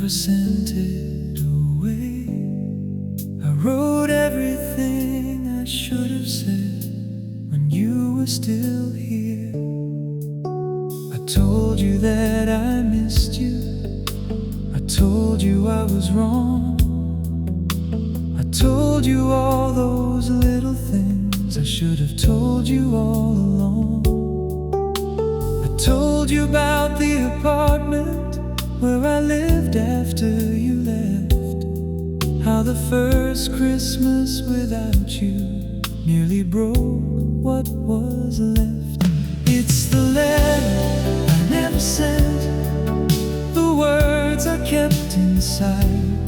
never sent it away. I wrote everything I should have said when you were still here. I told you that I missed you. I told you I was wrong. I told you all those little things I should have told you all along. I told you about the apartment where I lived after you left, how the first Christmas without you nearly broke what was left. It's the letter I never sent, the words I kept inside,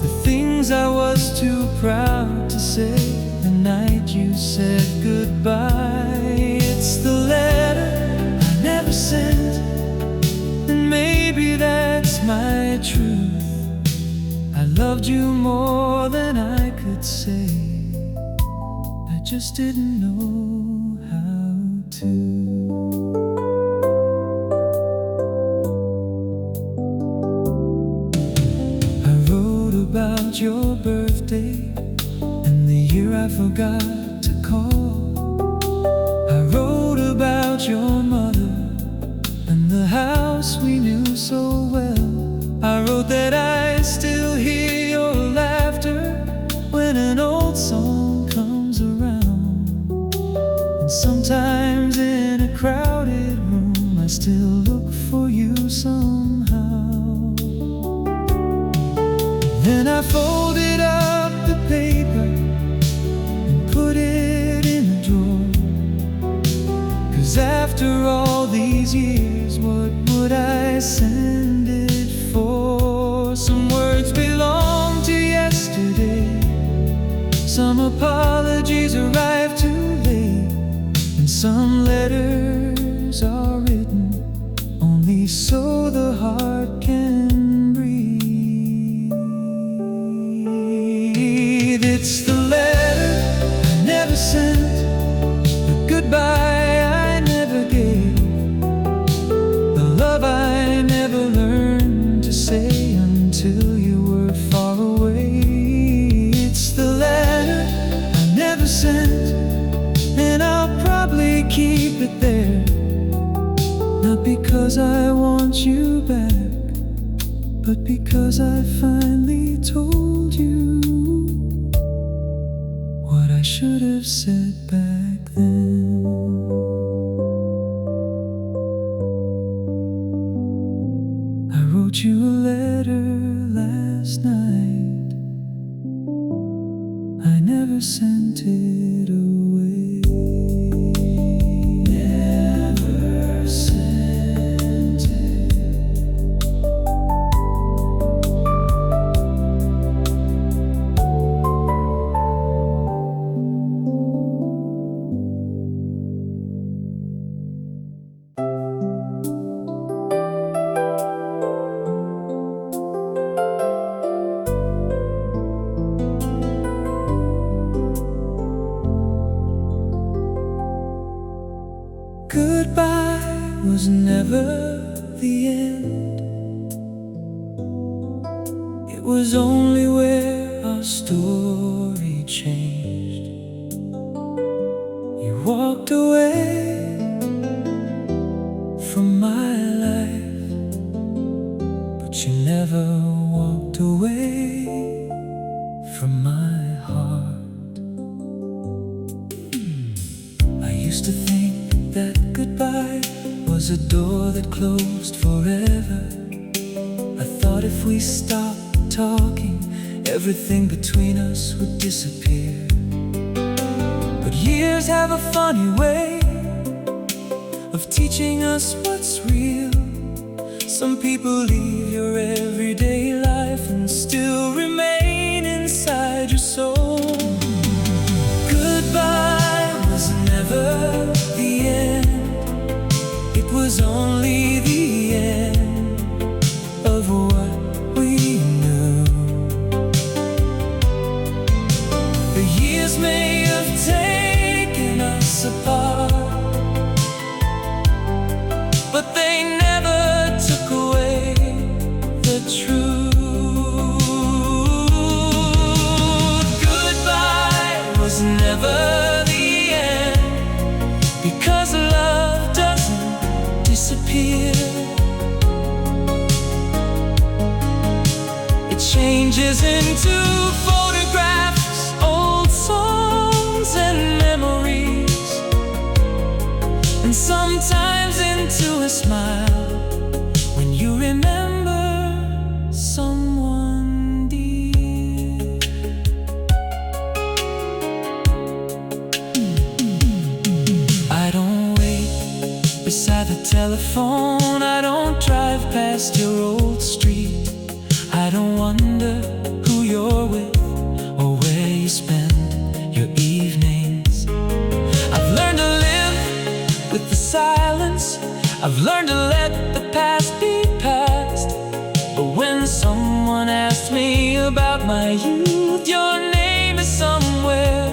the things I was too proud to say the night you said goodbye. It's the letter I never sent, and maybe that's my truth. I loved you more than I could say, I just didn't know how to. I wrote about your birthday and the year I forgot to call. I wrote about your mother and the house we knew so well. I wrote that I still hear your laughter when an old song comes around, and sometimes in a crowded room I still look for you somehow. Then I folded up the paper and put it in a drawer, 'cause after all these years, what would I send it for? Some words belong to yesterday, some apologies arrive too late, and some letters are written only so the heart can breathe. It's the letter I never sent, the goodbye I never gave, the love I never learned to say until you were far away. It's the letter I never sent, and I'll probably keep it there, not because I want you back, but because I finally told you what I should have said back then. I wrote you a letter last night, I never sent it away. Never sent it. Goodbye was never the end. It was only where our story changed. You walked away from my life, but you never walked away from my heart. I used to think that goodbye was a door that closed forever. I thought if we stopped talking, everything between us would disappear. But years have a funny way of teaching us what's real. Some people leave your everyday life and still remain inside your soul. Goodbye was never the end, it was only the end of what we knew. The years may have taken us apart, but they never took away disappear. It changes into photographs, old songs and memories, and sometimes into a smile when you remember someone dear. I don't wait beside the telephone, I don't drive past your old street, I don't wonder who you're with or where you spend your evenings. I've learned to live with the silence, I've learned to let the past be past. But when someone asks me about my youth, your name is somewhere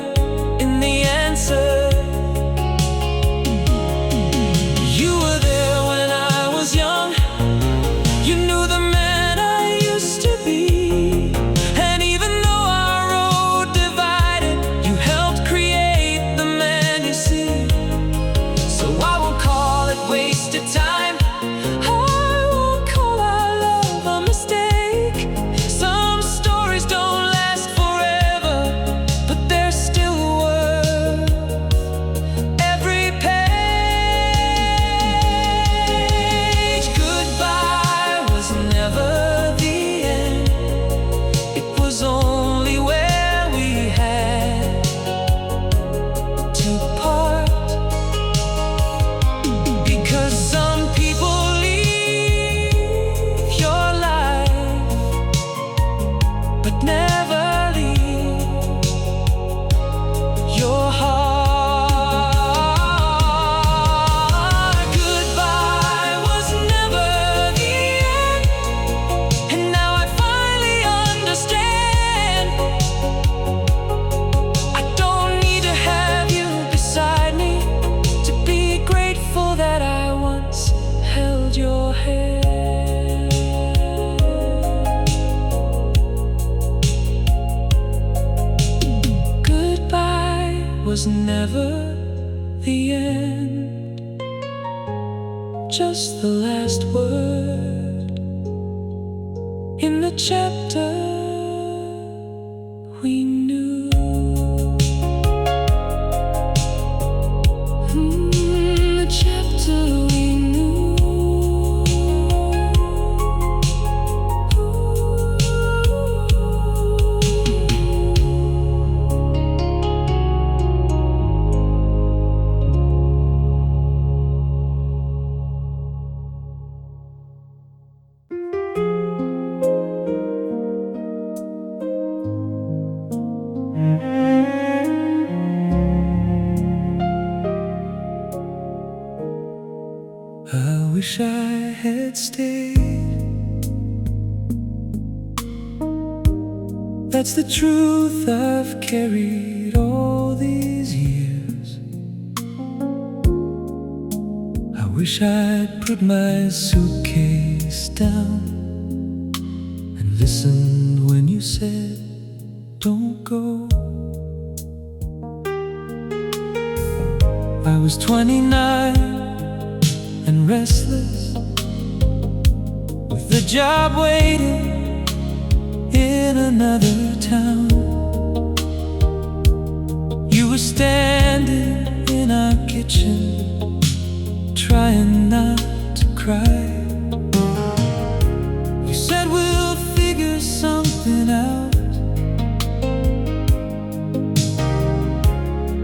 in the answer. You were there when I was young, you knew the man I used to be. And even though our road divided, you helped create the man you see. So I won't call it wasted time, I won't call our love a mistake. Some stories don't last forever, but they're still worth every page. Goodbye was never the end, it was only where we had to part. Because some people leave your life, but never leave your heart. Goodbye was never the end, and now I finally understand. I don't need to have you beside me to be grateful that I once held your hand. Goodbye was never the end, just the last word in the chapter we knew. The chapter we knew. I wish I had stayed. That's the truth I've carried all these years. I wish I'd put my suitcase down and listened when you said, don't go. I was 29 and restless, with the job waiting in another town. You were standing in our kitchen, trying not to cry. You said we'll figure something out.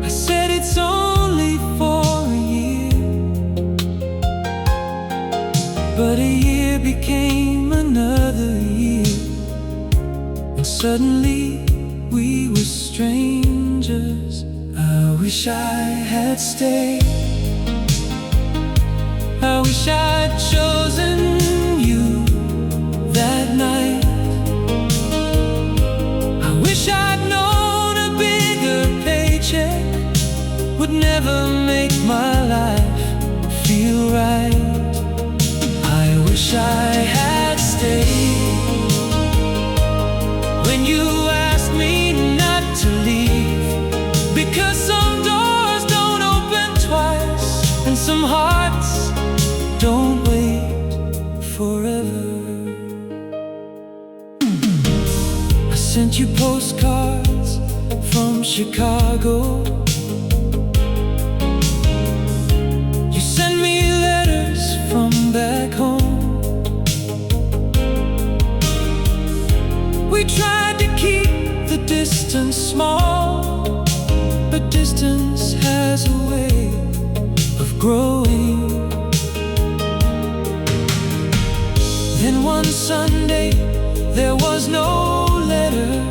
I said it's only for a year, but a year became another year, and suddenly we were strangers. I wish I had stayed. I wish I'd chosen you that night. I wish I'd known a bigger paycheck would never make my life feel right. I wish I had stayed when you asked me not to leave, because some doors don't open twice and some hearts don't sent you postcards from Chicago. You sent me letters from back home. We tried to keep the distance small, but distance has a way of growing. Then one Sunday, there was no letter,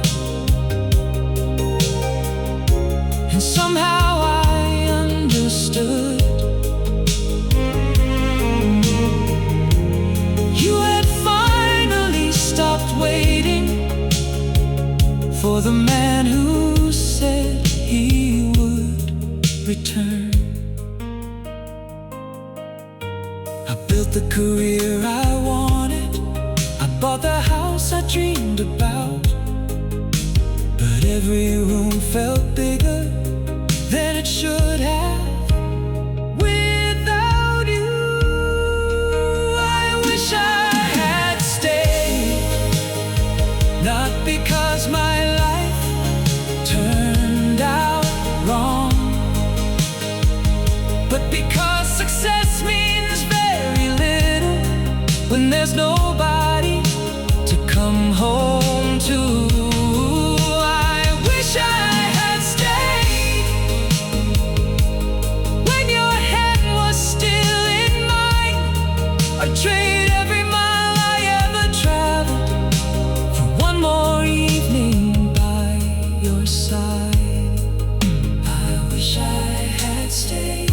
and somehow I understood. You had finally stopped waiting for the man who said he would return. I built the career I wanted, I bought the house I dreamed about, but every room felt bigger than it should have without you. I wish I had stayed, not because my life turned out wrong, but because success means very little when there's nobody to come home to. I wish I had stayed when your hand was still in mine. I'd trade every mile I ever traveled for one more evening by your side. I wish I had stayed.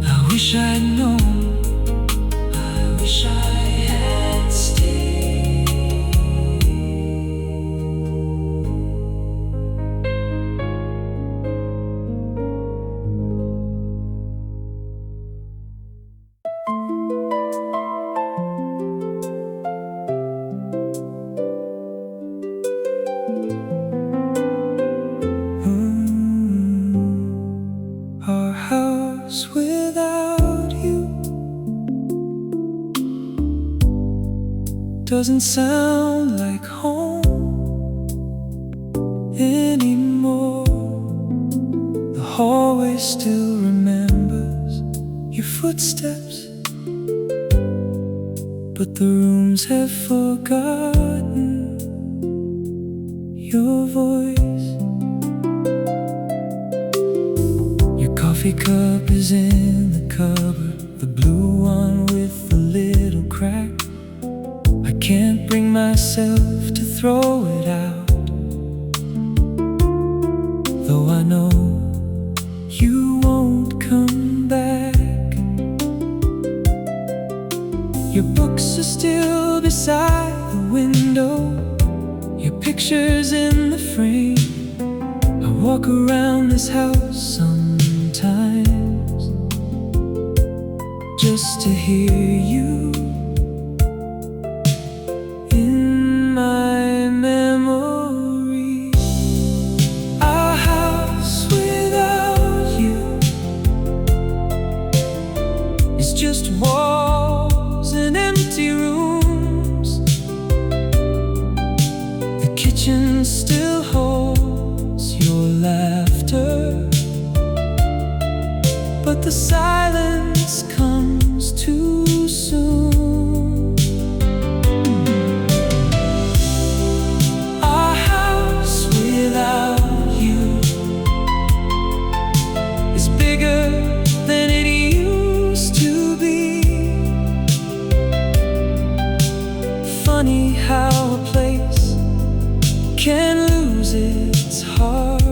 I wish I'd known. I wish I had stayed. Our house without you doesn't sound like home anymore. The hallway still remembers your footsteps, but the rooms have forgotten your voice. Your coffee cup is in the cupboard, the blue one with the little crack. I can't bring myself to throw it out, though I know you won't come back. Your books are still beside the window, your picture's in the frame. I walk around this house sometimes just to hear you in my memory. Our house without you is just walls and empty rooms. The kitchen still holds your laughter, but the silence comes too soon. Our house without you is bigger than it used to be. Funny how a place can lose its heart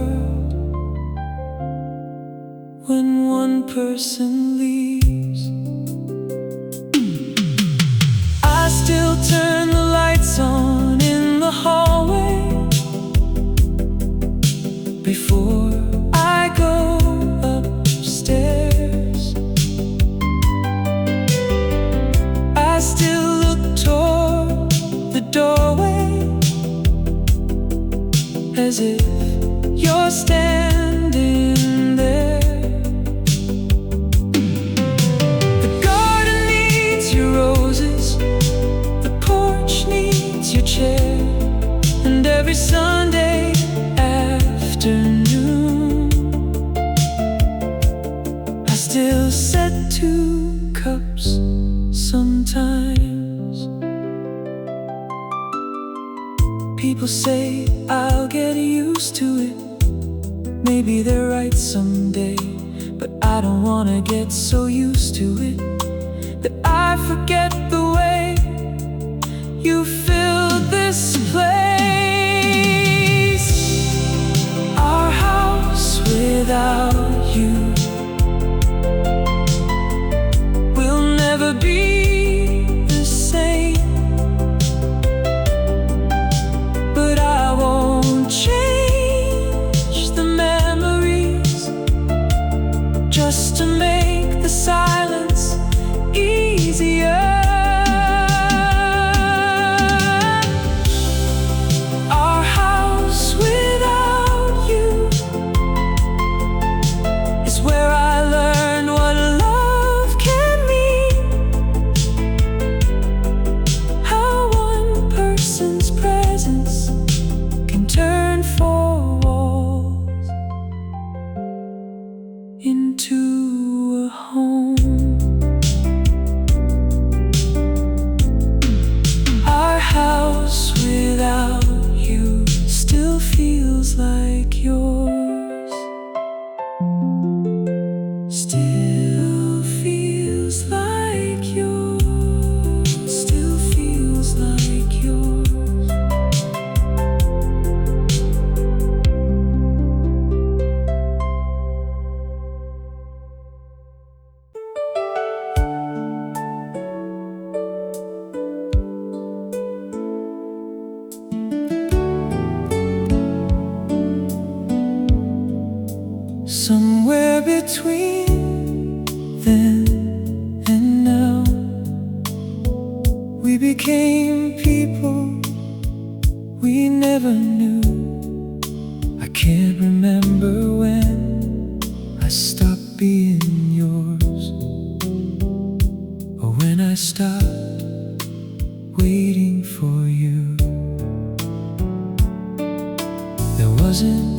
when one person leaves. I still turn the lights on in the hallway before I go upstairs. I still look toward the doorway as if you're standing there. The garden needs your roses, the porch needs your chair. Sunday afternoon, I still set 2 cups sometimes. People say I'll get used to it. Maybe they're right someday, but I don't wanna get so used to it that I forget the way you filled this place. Our house without you will never be the same, but I won't change the memories just to make the silence easier. Into a home. Our house without you still feels like yours. Still feels like yours. Still feels like yours. Somewhere between then and now, we became people we never knew. I can't remember when I stopped being yours, or when I stopped waiting for you. There wasn't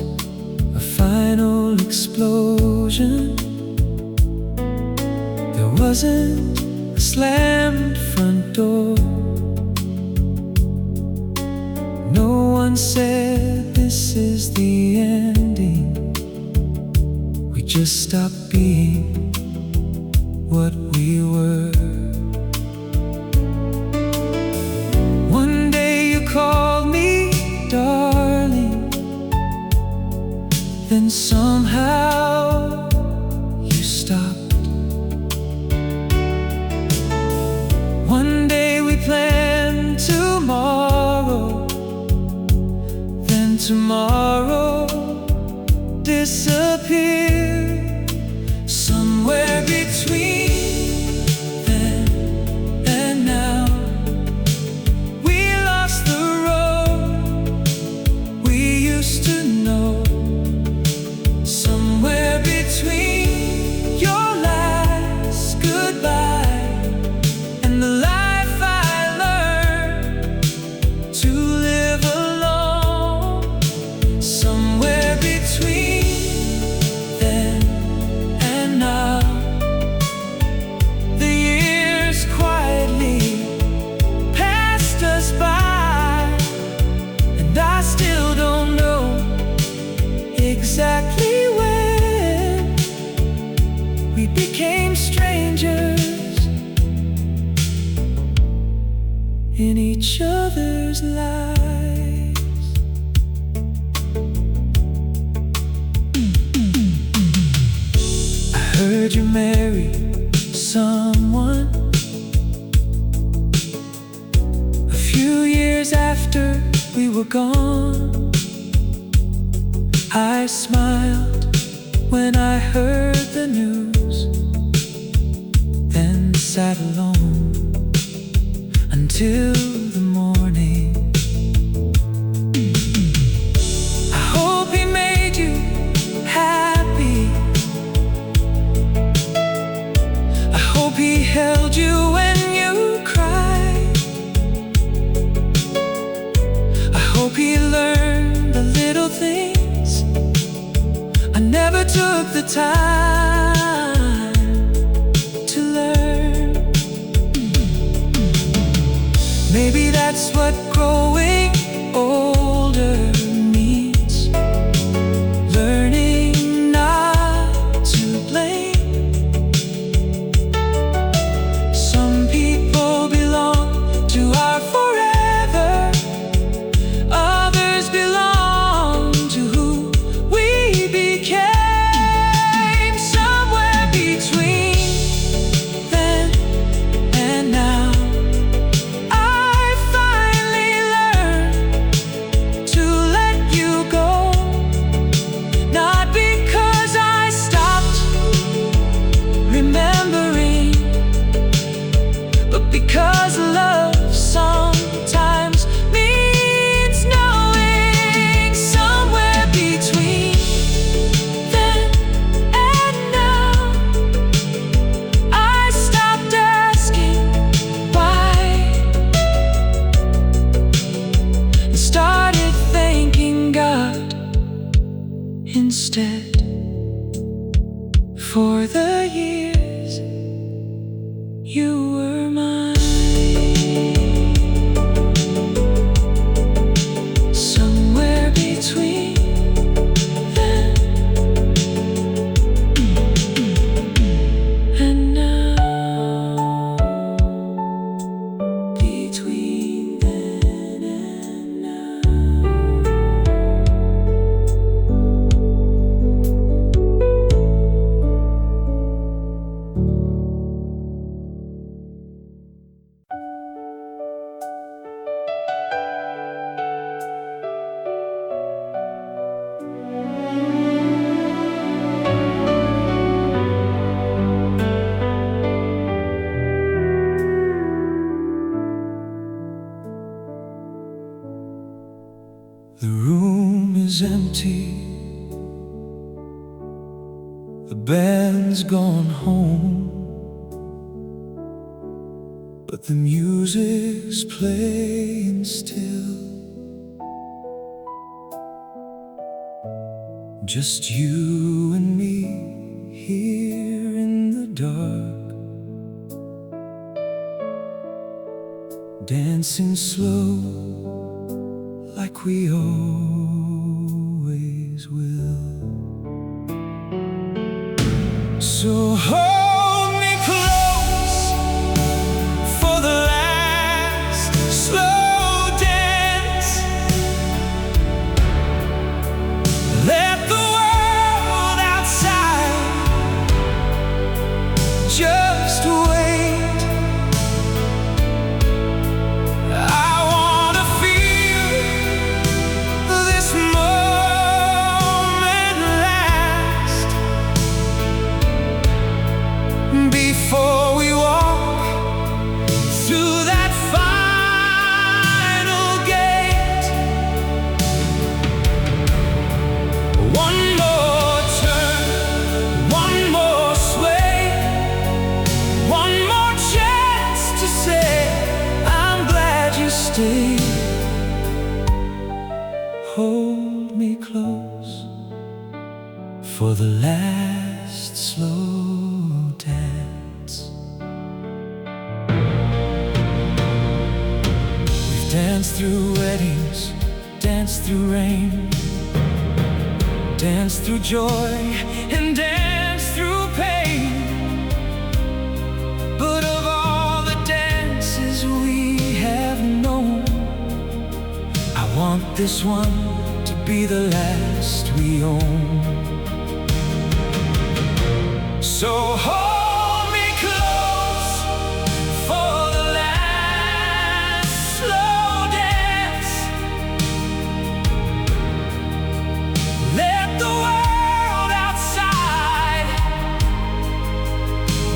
a final explosion. There wasn't a slammed front door. No one said this is the ending. We just stopped being what we were. One day you called me darling, then somehow you stopped. One day we planned tomorrow, then tomorrow disappeared. Somewhere between then and now, we lost the road we used to know. Somewhere between your last goodbye and the life I learned to live alone. Somewhere between then and now, the years quietly passed us by, and I still don't know exactly we became strangers in each other's lives. I heard you married someone a few years after we were gone. I smiled when I heard the news, then sat alone until the morning. I hope he made you happy. I hope he held you when you cried. I hope he learned time to learn. Maybe that's what growing older means. Learning not to blame. Some people belong to our forever. Others belong to who we became. Somewhere between then and now, I finally learned to let you go. Not because I stopped remembering, but because love sometimes means knowing. Somewhere between then and now, I stopped asking why and started thanking God instead for the years you were mine. Somewhere between then and now. Between then and now. The room is empty. The band's gone home, but the music's playing still. Just you and me here in the dark, dancing slow like we always will. So hold me close for the last slow dance. Let the world outside just wait. I wanna feel this moment last before we walk through that final gate. One more turn, one more sway, one more chance to say I'm glad you stayed. Hold me close for the last slow dance. We've danced through weddings, danced through rain, danced through joy and danced through pain. But of all the dances we have known, I want this one to be the last we own. So hold me close for the last slow dance. Let the world outside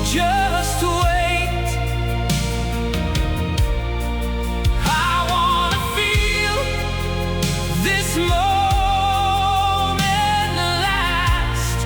just wait. I wanna feel this moment last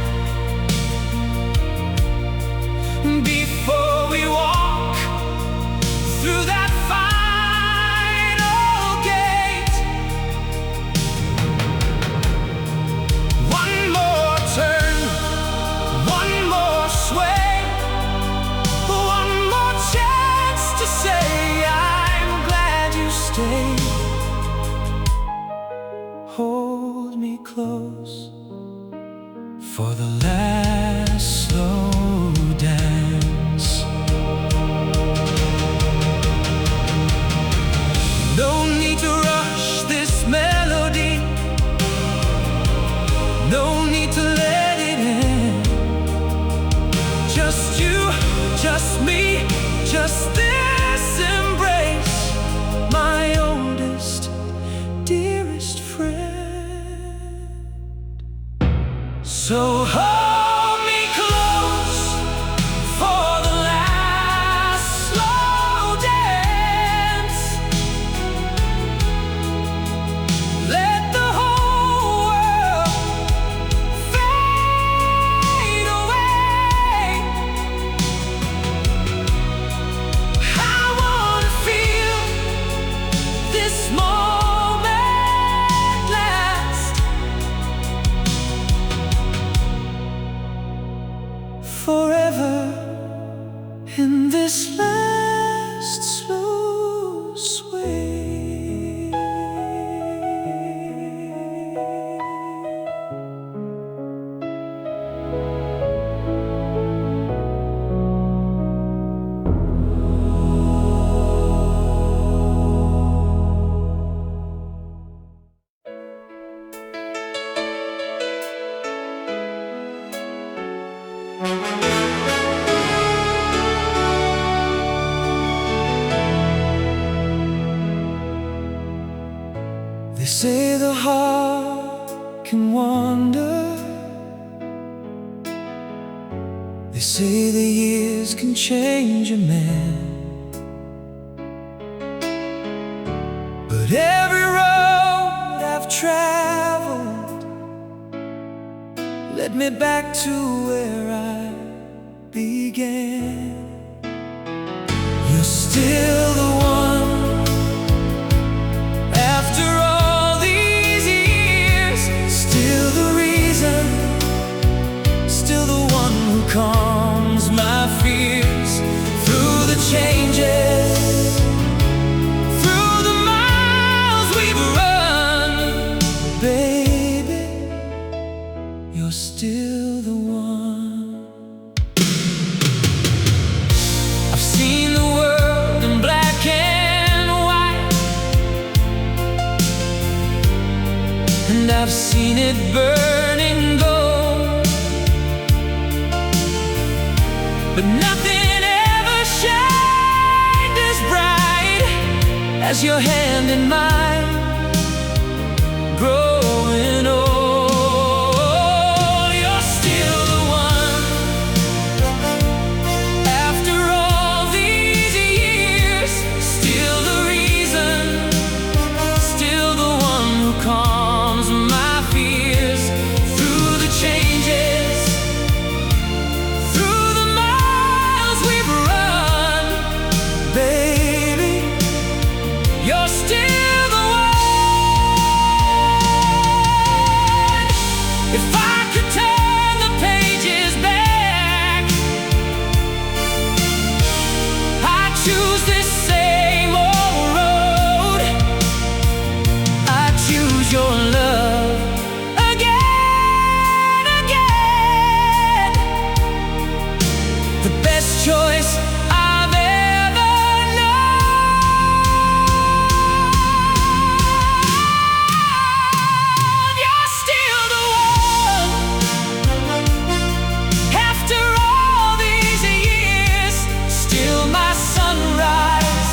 just this embrace, my oldest, dearest friend. So hold me close for the last slow dance. Let the whole world fade away. I wanna feel this moment last forever in this last slow sway. They say the heart can wander. They say the years can change a man. But every road I've traveled led me back to where I began. You're still the one. After all these years, still the reason, still the one who calms my fears. Through the changes, through the miles we've run, baby, you're still the one. I've seen the world in black and white, and I've seen it burning gold, but nothing ever shined as bright as your hand in mine, growing old. You're still the one. After all these years, still the reason, still the one who calms my fears. Through the changes, through the miles we've run, baby, you're still the one. If I could turn the pages back, I'd choose this same old road. I'd choose your love again, again. The best choice I've ever known. You're still the one. After all these years, still my sunrise.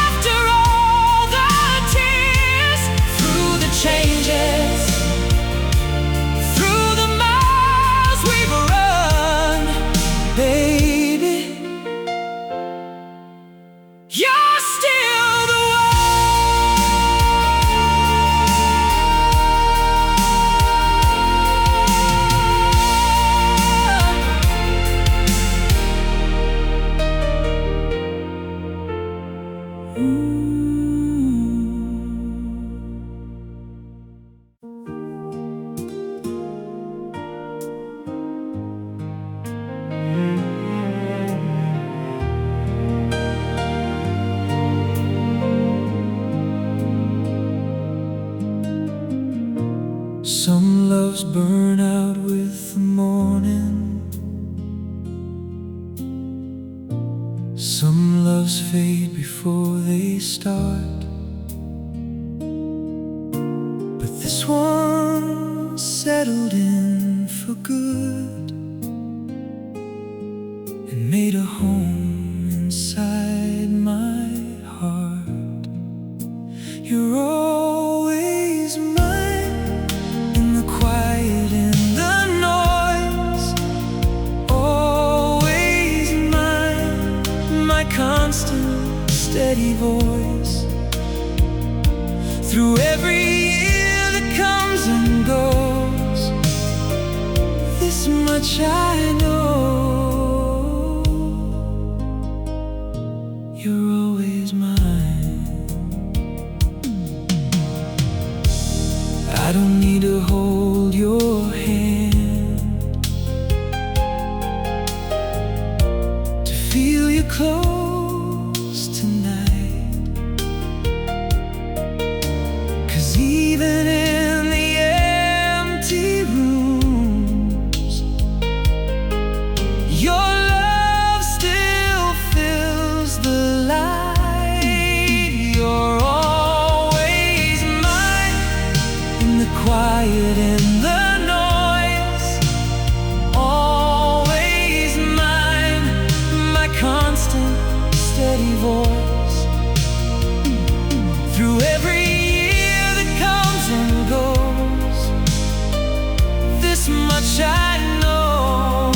After all the tears, through the changes, through the miles we've run, baby, you're still the one. Some loves burn out with the morning. Some loves fade before they start. But this one settled in for good and made a home constant, steady voice. Through every year that comes and goes, this much I know: you're always mine. I don't need to hold your hand to feel you close tonight, 'cause even in the empty rooms, your love still fills the light. You're always mine, in the quiet and the noise. Always mine, my constant, steady voice. Through every year that comes and goes, this much I know: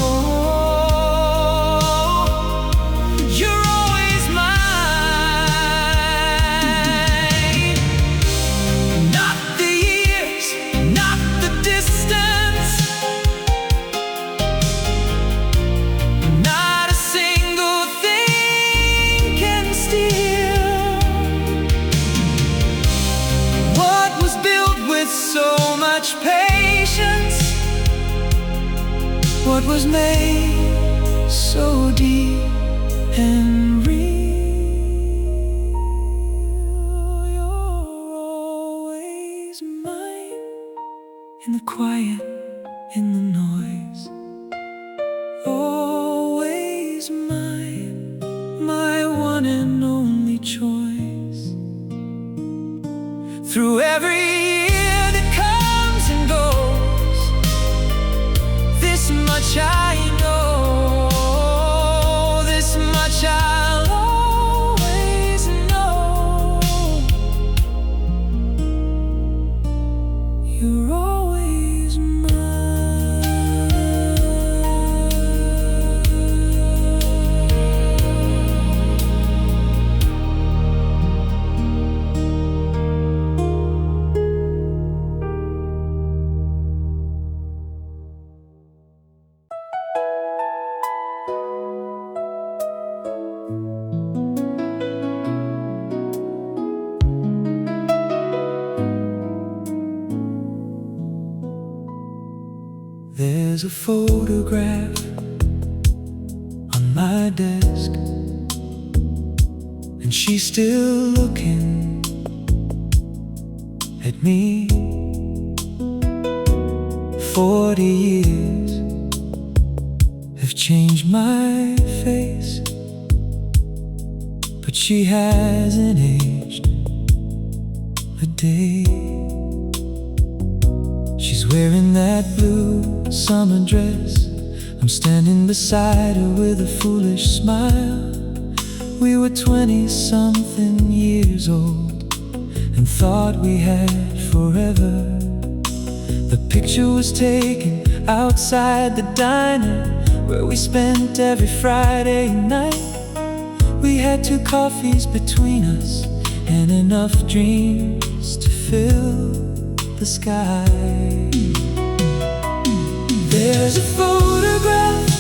you're always mine. Not the years, not the distance, not a single thing can steal what was built with so much patience, what was made so deep and real. You're always mine, in the quiet, in the noise. Always mine, my one and only choice. Through every year that comes and goes, this much I know: this much I'll always know. You're always There's a photograph on my desk, and she's still looking at me. 40 years have changed my face, but she hasn't aged a day. She's wearing that blue summer dress. I'm standing beside her with a foolish smile. We were 20-something years old and thought we had forever. The picture was taken outside the diner where we spent every Friday night. We had 2 coffees between us and enough dreams to fill the sky. There's a photograph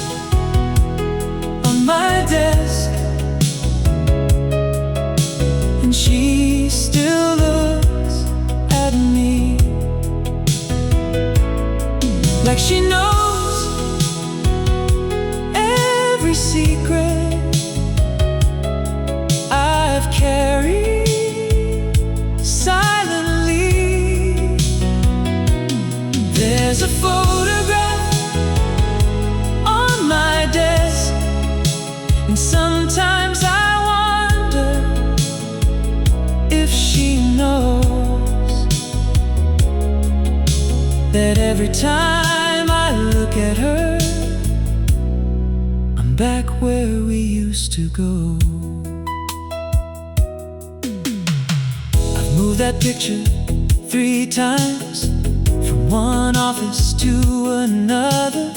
on my desk, and she still looks at me like she knows every secret I've carried silently. There's a photograph on my desk, and sometimes I wonder if she knows that every time I look at her, I'm back where we used to go. I've moved that picture 3 times, from one office to another.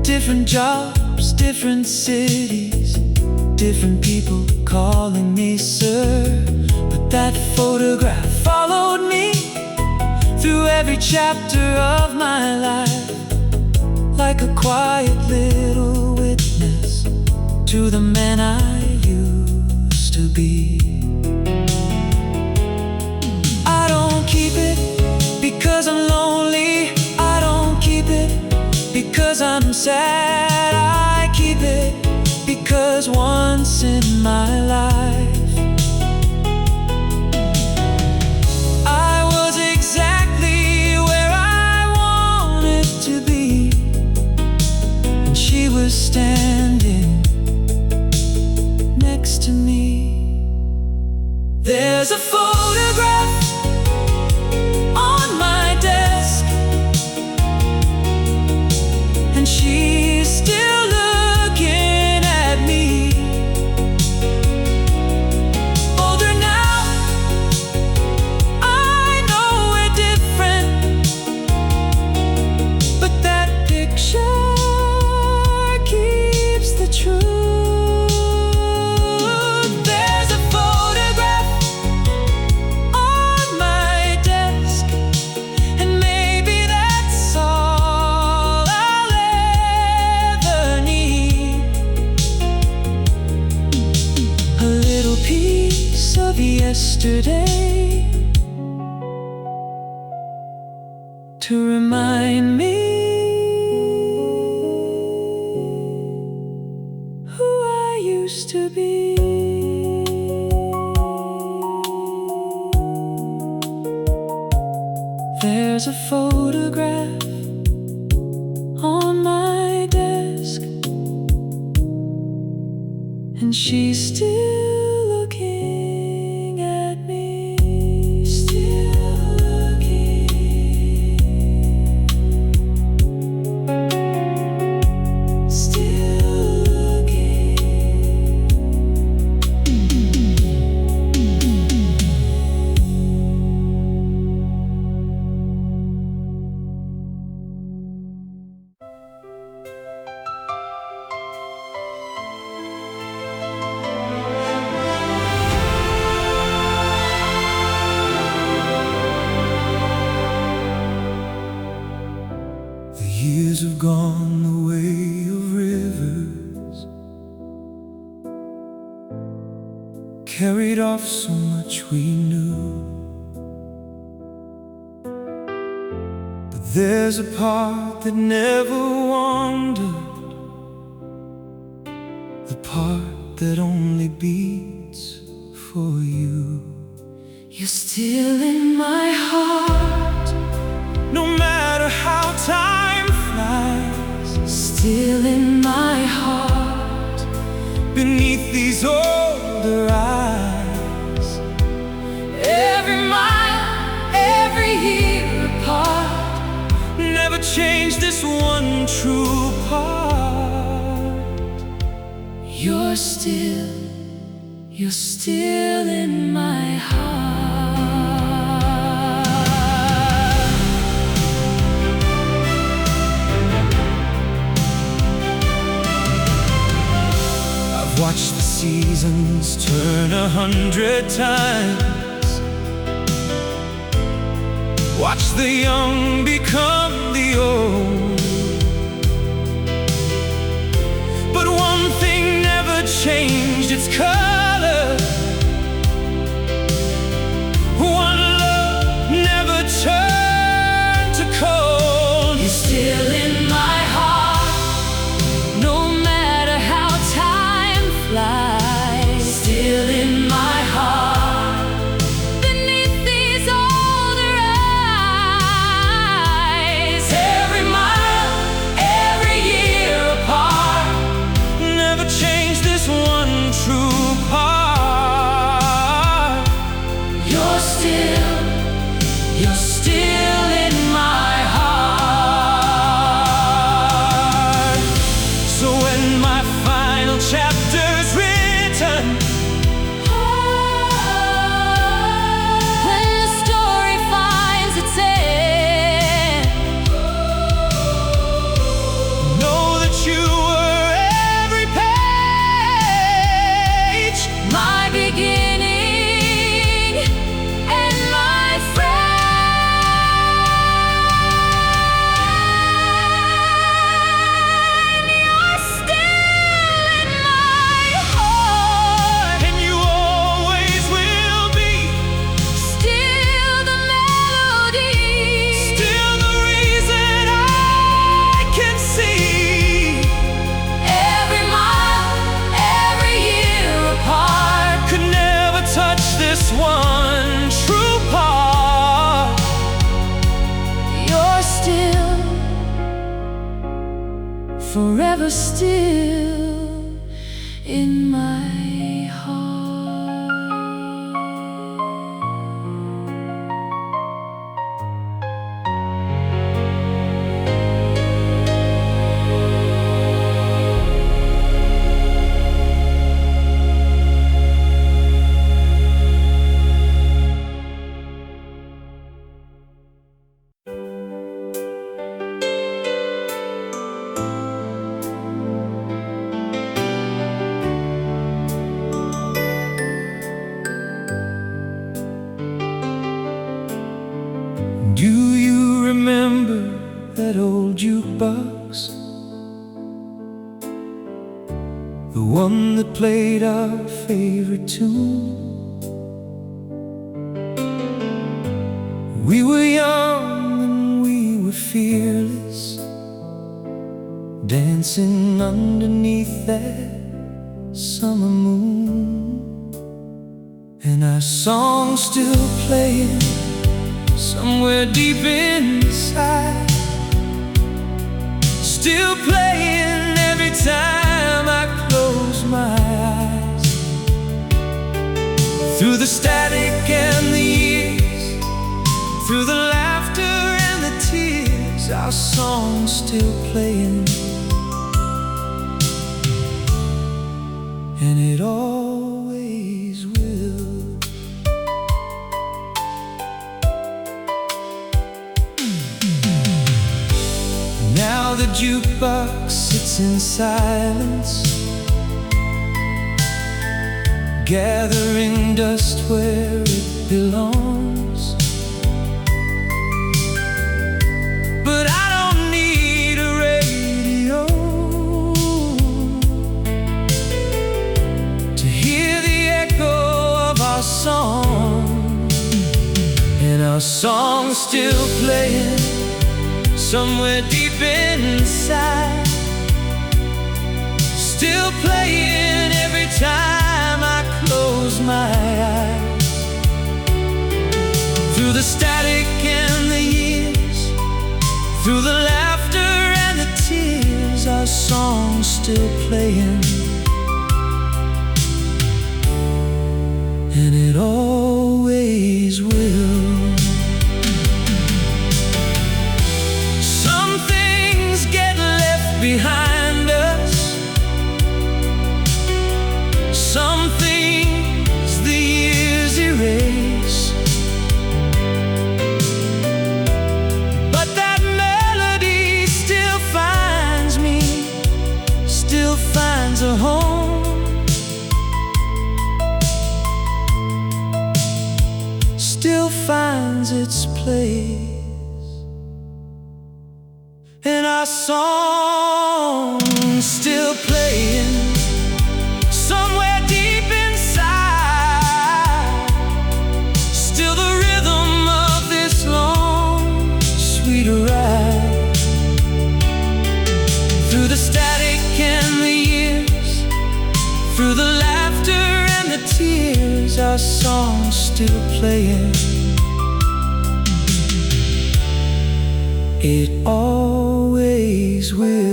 Different jobs, different cities, different people calling me sir, but that photograph followed me through every chapter of my life, like a quiet little witness to the man I used to be. I don't keep it because I'm lonely. I don't keep it because I'm sad. I keep it because once in my life I was exactly where I wanted to be, and she was standing next to me. There's a photograph on my desk, and she's still looking at me. Older now, I know we're different, but that picture keeps the truth. There's a photograph on my desk, and maybe that's all I'll ever need. A little piece of yesterday to remind me who I used to be. There's a photograph on my desk, and she's still looking at me. Still looking. Still looking. The years have gone the way of rivers, carried off so much we knew. But there's a part that never wandered, the part that only beats for you. You're still in my heart, no matter how time flies. Still in my heart, beneath these older eyes. Every mile, every year apart, never change this one true part. You're still in my heart. I've watched the seasons turn 100 times, watch the young become the old. But one thing never changed its color, one love never turned to cold. You're still in my heart, no matter how time flies. Still in my heart, beneath these older eyes. Every mile, every year apart, never change this one true ever still in my heart. Do you remember that old jukebox? The one that played our favorite tune. We were young and we were fearless, dancing underneath that summer moon. And our song still playing somewhere deep inside, still playing every time I close my eyes. Through the static and the years, through the laughter and the tears, our song's still playing, and it always will. Now the jukebox sits in silence, gathering dust where it belongs. But I don't need a radio to hear the echo of our song. And our song's still playing somewhere deep inside, still playing every time I close my eyes. Through the static and the years, through the laughter and the tears, our song's still playing, and it always will. Behind us, some things the years erase, but that melody still finds me, still finds a home, still finds its place. And our song's still playing somewhere deep inside, still the rhythm of this long, sweet ride. Through the static and the years, through the laughter and the tears, our song's still playing. It always will.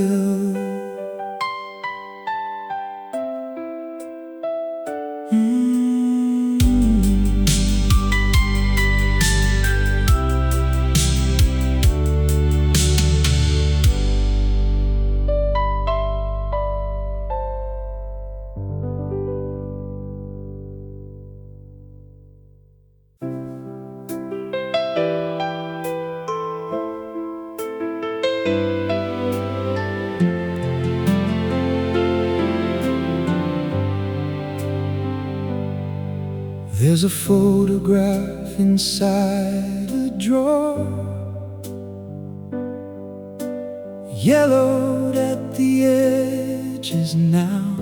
There's a photograph inside a drawer, yellowed at the edges now.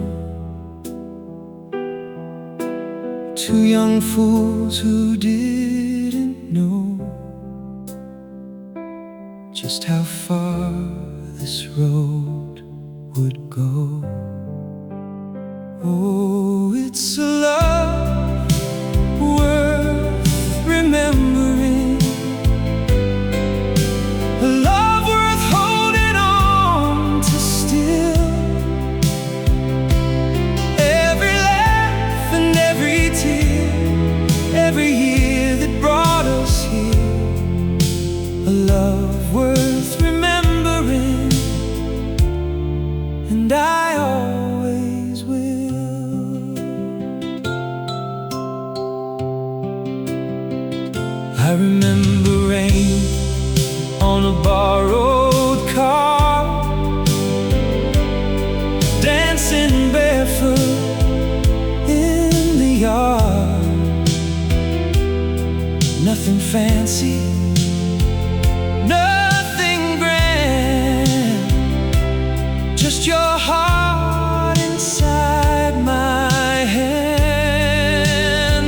Two young fools who didn't know just how far this road would go. Oh, it's a love worth remembering, a love worth holding on to still. I remember rain on a borrowed car, dancing barefoot in the yard. Nothing fancy, nothing grand, just your heart inside my hand.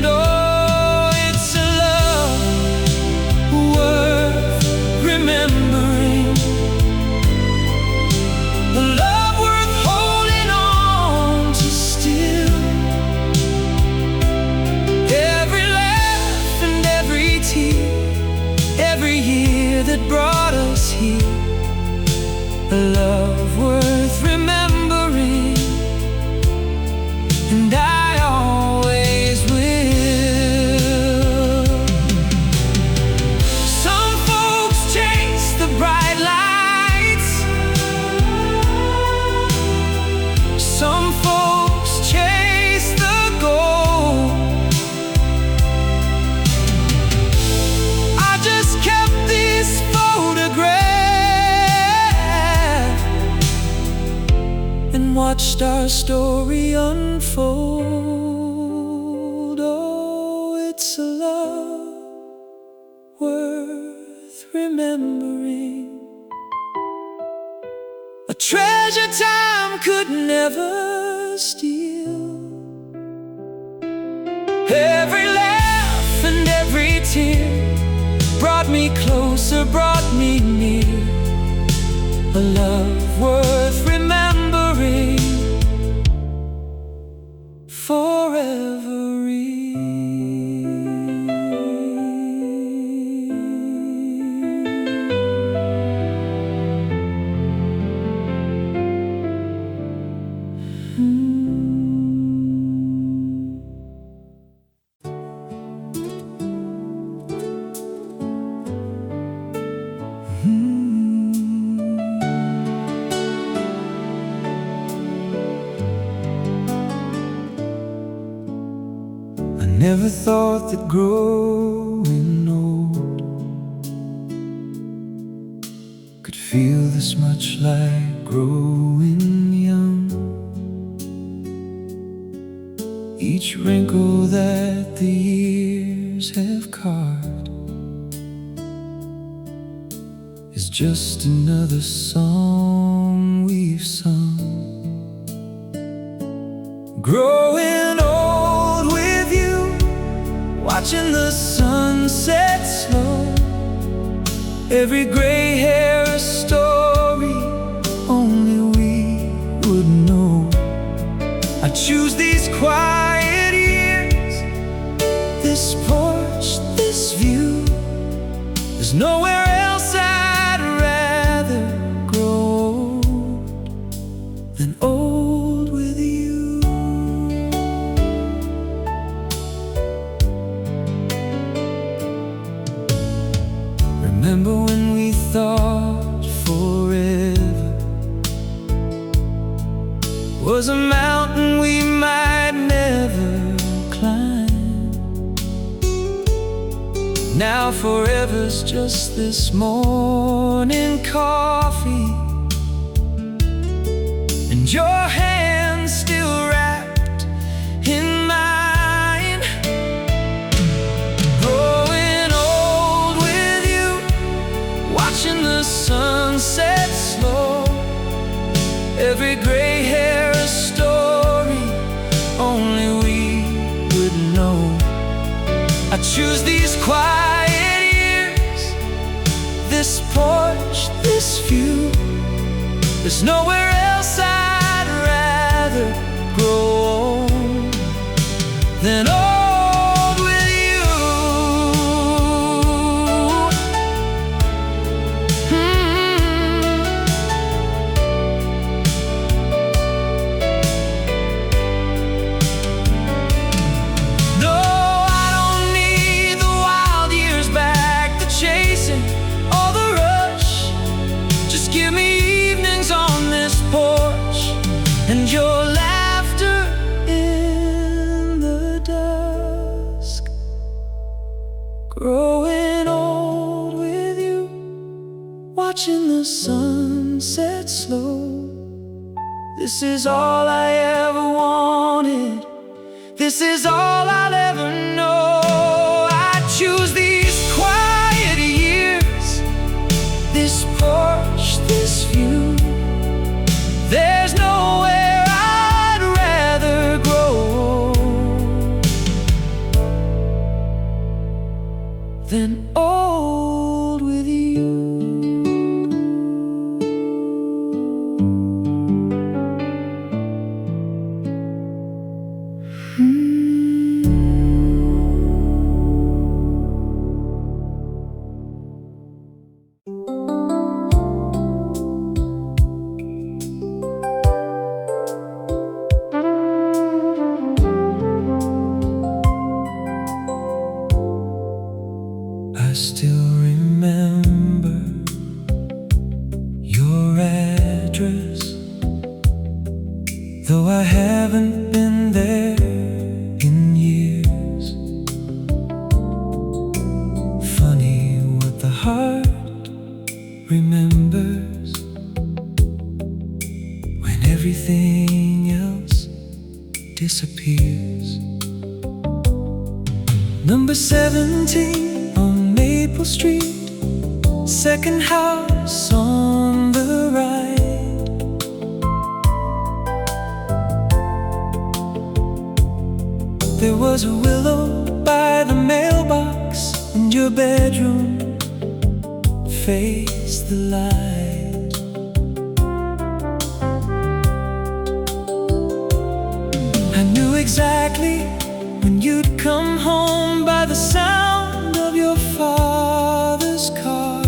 Oh, it's a love worth remembering, a love worth holding on to still. Every laugh and every tear, every year that brought us here, a love worth remembering, and I always will. Some folks chase the bright lights, some folks chase the gold. I just kept this photograph and watched our story unfold. Oh, it's a love worth remembering, a treasure time could never steal. Every laugh and every tear brought me closer, brought me near, a love worth remembering, forever I never thought that growing old could feel this much like growing young. Each wrinkle that the years have carved is just another song we've sung. Growing old with you, watching the sunset slow, every gray hair a story only we would know. I choose these quiet years, this porch, this view. There's nowhere else I'd rather grow old than old with you. Remember when we thought forever was a mountain we might never climb? Now forever's just this morning coffee and your hand still wrapped in mine. Growing old with you, watching the sunset slow, every gray hair a story only we would know. I choose these quiet years, this porch, this view. There's nowhere else I'd rather grow old than old with you. No, I don't need the wild years back, the chasing, all the rush. Just give me evenings on this porch and your laughter in the dark. the sun sets slow. This is all I ever wanted. This is all I'll ever know. I choose these quiet years, this porch, this view. There's nowhere I'd rather grow than old with you. I still remember your address, though I haven't been there in years. Funny what the heart remembers when everything else disappears. Number 17 on Maple Street, second house on the right. There was a willow by the mailbox, and your bedroom faced the light. I knew exactly when you'd come home by the sound of your father's car.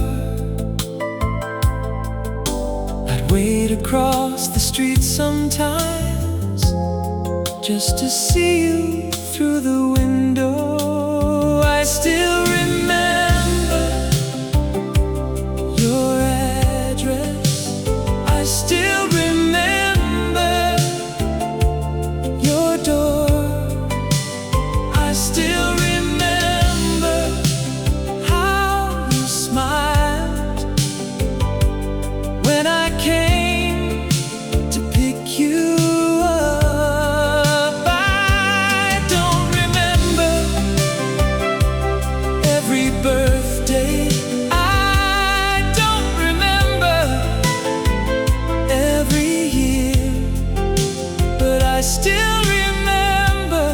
I'd wait across the street sometimes just to see you through the window. I still remember your address. I still remember your door. I still remember how you smiled when I came to pick you up. I don't remember every birthday. I don't remember every year, but I still remember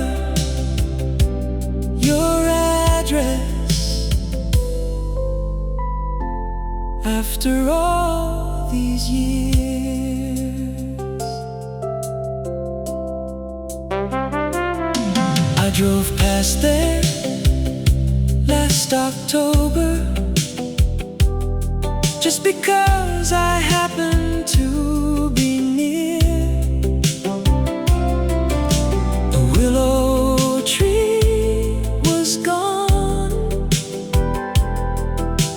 your address. After all these years, I drove past there last October, just because I happened to be near. The willow tree was gone,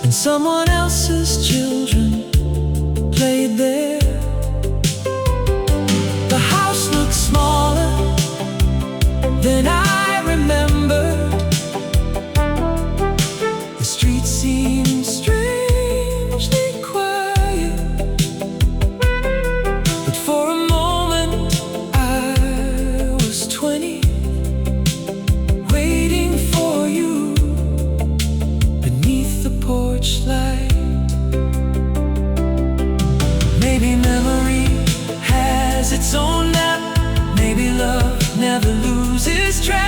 and someone else's children played there. The house looked smaller than I remembered. The street seemed strangely quiet, but for a moment I was 20, waiting for you beneath the porch light. Maybe memory has its own nap. Maybe love never loses track.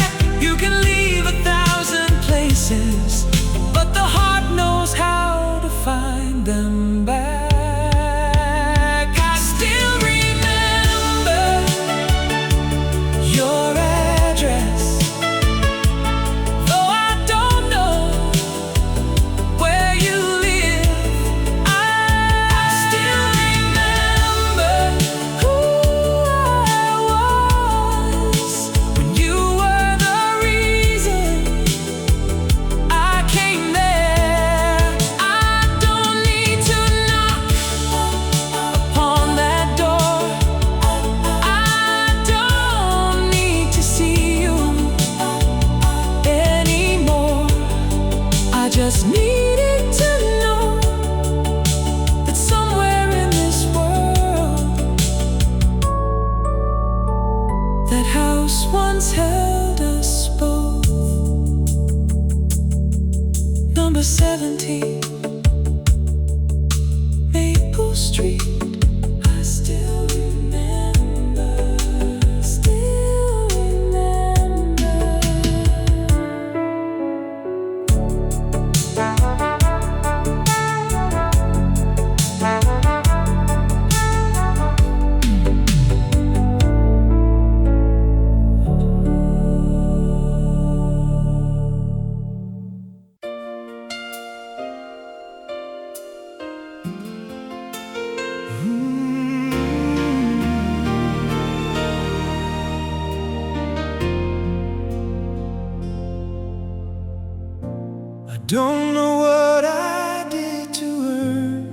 don't know what I did to earn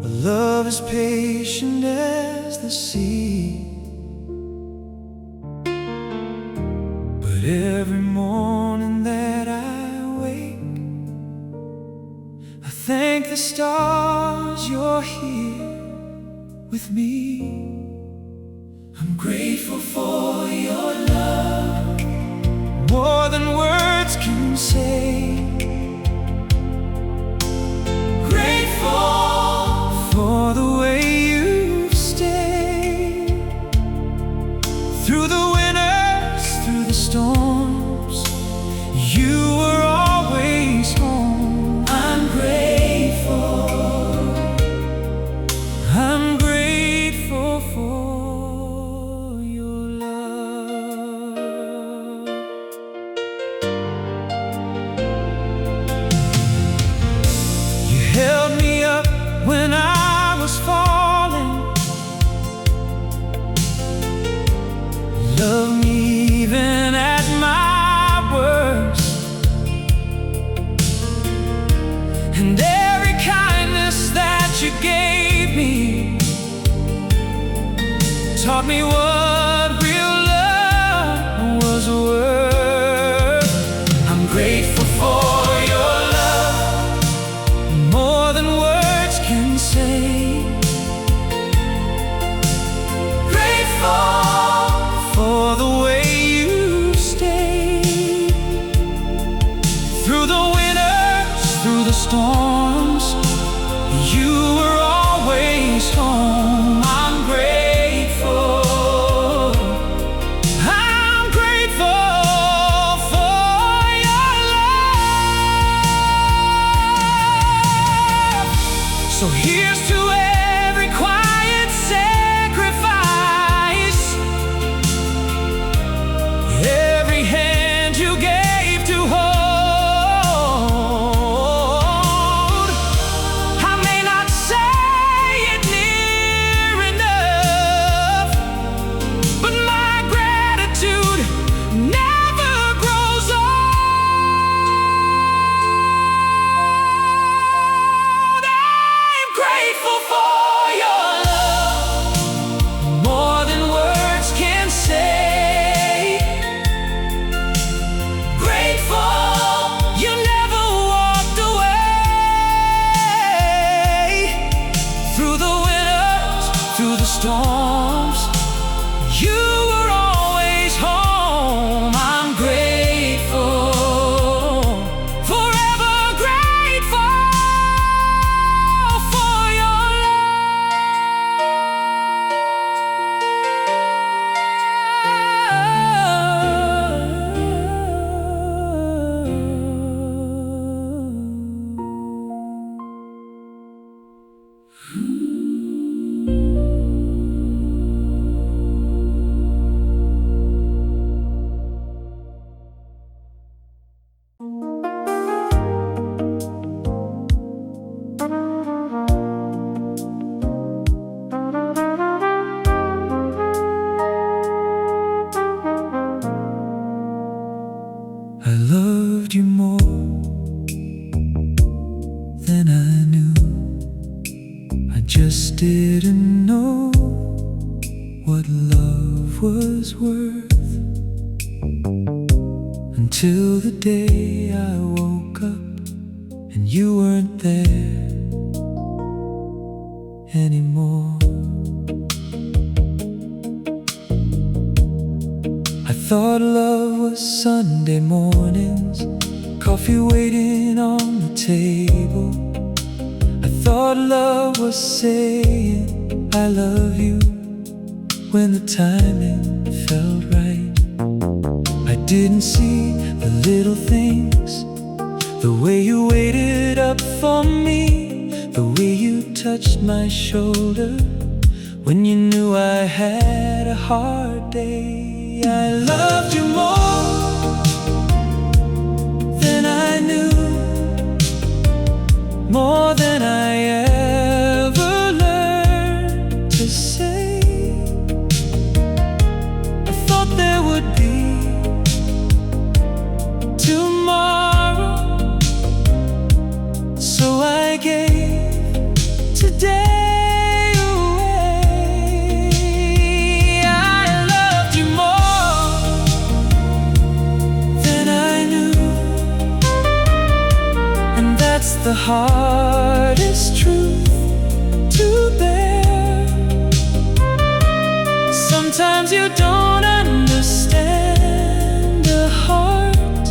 a love as patient as the sea. But every morning that I wake, I thank the stars you're here with me. I'm grateful for your love, more than words can say. Grateful for the way you've stayed through the winters, through the storms. You were always home. I'm grateful. I'm grateful for your love. You held me up when I was falling, loved me even at my worst, and every kindness that you gave me taught me what real love was worth. I'm grateful for your love, more than words can say. Grateful for the way you stayed through the winters, through the storms. You were always home. I'm grateful. I'm grateful for your love. So here's to every quiet sacrifice, every hand you gave to hold. I may not say it near enough, but my gratitude never grows old. I'm grateful for your love, more than words can say. Grateful you never walked away through the winters, through the storms. You were always home. I'm grateful, forever grateful for your I loved you more than I knew. I just didn't know what love was worth until the day I woke up and you weren't there anymore. I thought love was Sunday mornings, coffee waiting on the table. I thought love was saying I love you when the timing felt right. I didn't see the little things, the way you waited up for me, the way you touched my shoulder when you knew I had a hard day. I loved you more than I knew, more than I ever learned to say. I thought there would be hardest truth to bear. Sometimes you don't understand a heart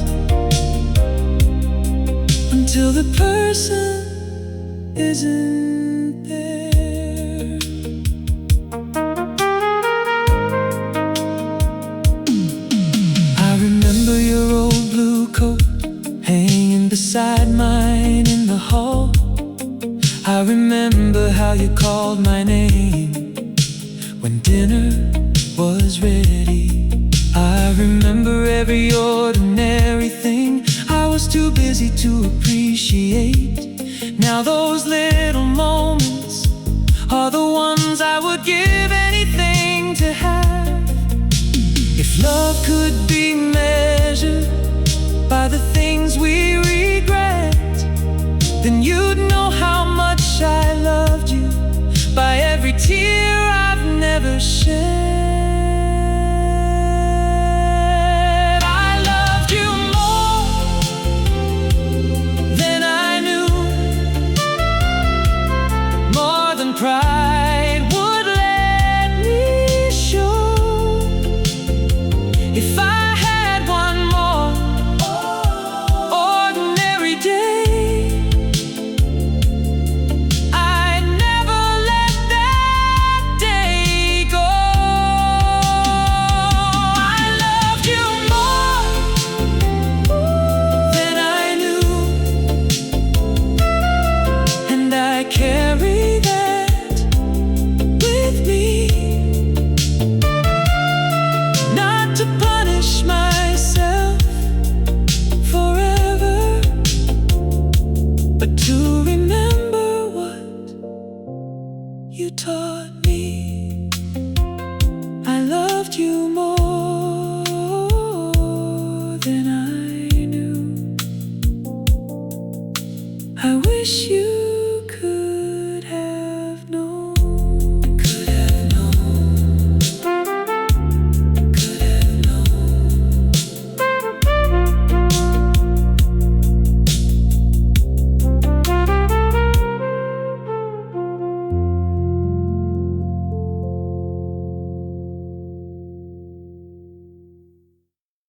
until the person isn't there. I remember your old blue coat hanging beside mine in the hall. I remember how you called my name when dinner was ready. I remember every ordinary thing I was too busy to appreciate. Now those little moments are the ones I would give anything to have. If love could be measured by the things we regret, then you'd know how much I loved you by every tear I've never shed. I loved you more than I knew, more than pride would let me show. If I had one more ordinary day, I'd never let that day go. I loved you more than I knew, and I carry that with me, not to punish myself forever, but to remember what you taught me. I loved you more than I knew. I wish you